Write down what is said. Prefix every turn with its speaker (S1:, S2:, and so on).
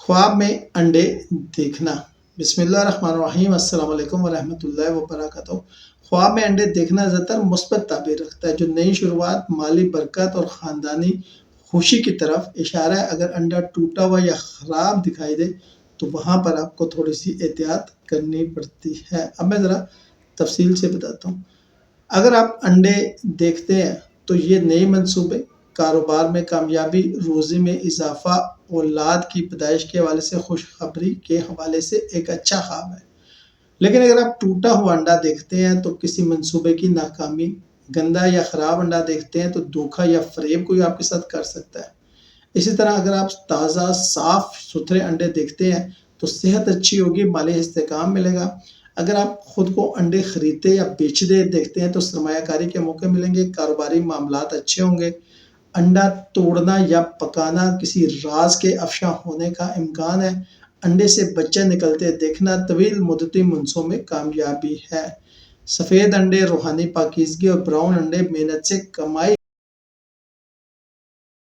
S1: ख्वाब में अंडे देखना। बिस्मिल्लाहिर्रहमानिर्रहीम, अस्सलाम वालेकुम वरहमतुल्लाहि वबरकातुहू। ख्वाब में अंडे देखना ज़्यादातर मुस्बत ताबीर रखता है, जो नई शुरुआत, माली बरकत और ख़ानदानी खुशी की तरफ इशारा है। अगर अंडा टूटा हुआ या ख़राब दिखाई दे तो वहाँ पर आपको थोड़ी सी एहतियात करनी पड़ती है। अब मैं ज़रा तफसील से बताता हूँ। अगर आप अंडे देखते हैं तो ये नए मंसूबे, कारोबार में कामयाबी, रोज़ी में इजाफा, औलाद की पैदाइश के हवाले से खुशखबरी के हवाले से एक अच्छा ख्वाब है। लेकिन अगर आप टूटा हुआ अंडा देखते हैं तो किसी मंसूबे की नाकामी, गंदा या ख़राब अंडा देखते हैं तो धोखा या फरेब कोई आपके साथ कर सकता है। इसी तरह अगर आप ताज़ा साफ सुथरे अंडे देखते हैं तो सेहत अच्छी होगी, माली इस्तेहकाम मिलेगा। अगर आप खुद को अंडे खरीदते या बेचते देखते हैं तो सरमायाकारी के मौके मिलेंगे, कारोबारी मामलात अच्छे होंगे। अंडा तोड़ना या पकाना किसी राज के अफशा होने का इम्कान है। अंडे से बच्चे निकलते देखना तवील मुद्दती मंसूबों में कामयाबी है। सफ़ेद अंडे रूहानी पाकीज़गी और ब्राउन अंडे मेहनत से कमाई